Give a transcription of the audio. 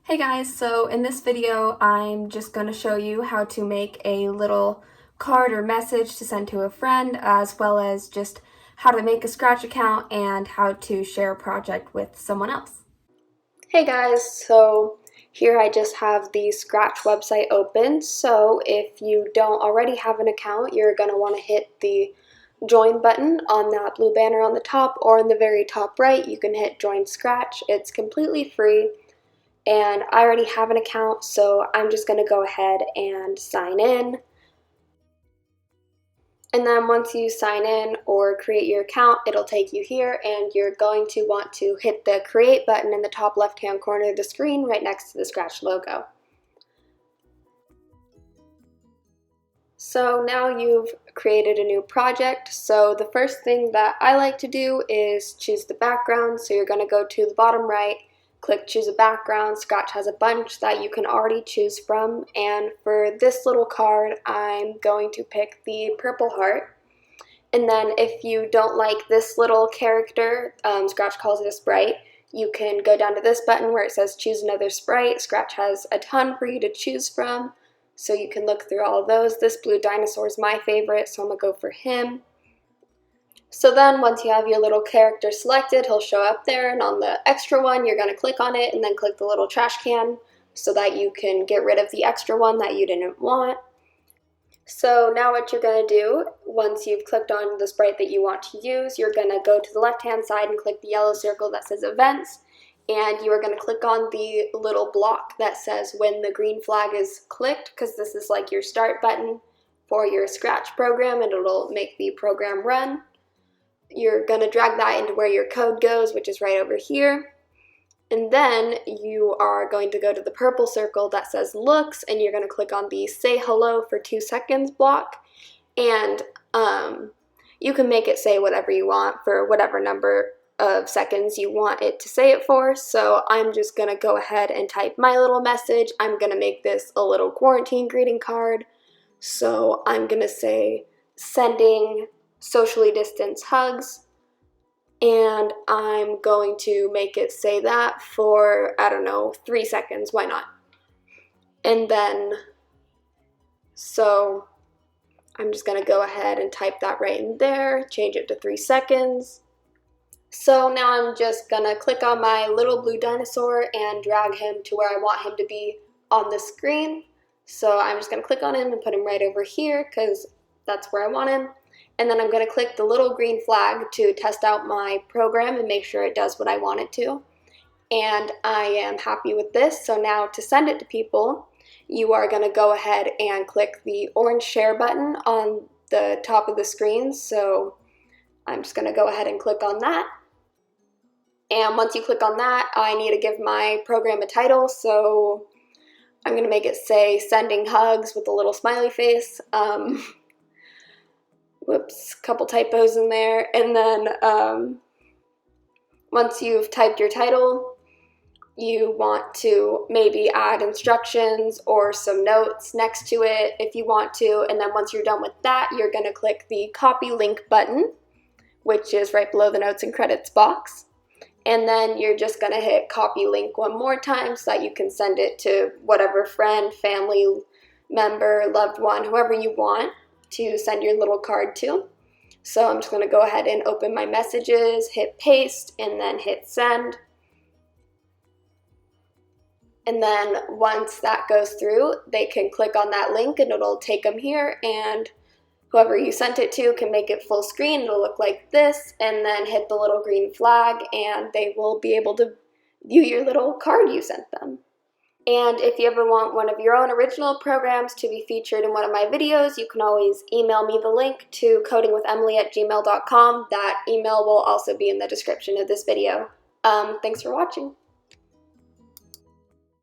Hey guys, so in this video I'm just going to show you how to make a little card or message to send to a friend, as well as just how to make a Scratch account and how to share a project with someone else. Hey guys, so here I just have the Scratch website open, so if you don't already have an account, you're going to want to hit the join button on that blue banner on the top, or in the very top right you can hit join Scratch. It's completely free. And I already have an account, so I'm just going to go ahead and sign in. And then once you sign in or create your account, it'll take you here, and you're going to want to hit the create button in the top left-hand corner of the screen right next to the Scratch logo. So now you've created a new project. So the first thing that I like to do is choose the background. So you're going to go to the bottom right, click choose a background. Scratch has a bunch that you can already choose from, and for this little card I'm going to pick the purple heart. And then if you don't like this little character, Scratch calls it a sprite, you can go down to this button where it says choose another sprite. Scratch has a ton for you to choose from, so you can look through all of those. This blue dinosaur is my favorite, so I'm going to go for him. So then once you have your little character selected, he'll show up there, and on the extra one you're going to click on it and then click the little trash can so that you can get rid of the extra one that you didn't want. So now what you're going to do, once you've clicked on the sprite that you want to use, you're going to go to the left hand side and click the yellow circle that says events, and you are going to click on the little block that says when the green flag is clicked, because this is like your start button for your Scratch program and it'll make the program run. You're going to drag that into where your code goes, which is right over here. And then you are going to go to the purple circle that says looks, and you're going to click on the say hello for 2 seconds block. And you can make it say whatever you want for whatever number of seconds you want it to say it for. So I'm just going to go ahead and type my little message. I'm going to make this a little quarantine greeting card. So I'm going to say sending socially distanced hugs. And I'm going to make it say that for, I don't know, 3 seconds, why not? And then, so I'm just going to go ahead and type that right in there, change it to 3 seconds. So now I'm just going to click on my little blue dinosaur and drag him to where I want him to be on the screen. So I'm just going to click on him and put him right over here because that's where I want him. And then I'm going to click the little green flag to test out my program and make sure it does what I want it to. And I am happy with this. So now to send it to people, you are going to go ahead and click the orange share button on the top of the screen. So I'm just going to go ahead and click on that. And once you click on that, I need to give my program a title. So I'm going to make it say sending hugs with a little smiley face. Whoops, couple typos in there. And then once you've typed your title, you want to maybe add instructions or some notes next to it if you want to. And then once you're done with that, you're going to click the copy link button, which is right below the notes and credits box. And then you're just going to hit copy link one more time so that you can send it to whatever friend, family member, loved one, whoever you want to send your little card to. So I'm just going to go ahead and open my messages, hit paste, and then hit send. And then once that goes through, they can click on that link and it'll take them here, and whoever you sent it to can make it full screen. It'll look like this, and then hit the little green flag and they will be able to view your little card you sent them. And if you ever want one of your own original programs to be featured in one of my videos, you can always email me the link to codingwithemily@gmail.com. That email will also be in the description of this video. Thanks for watching.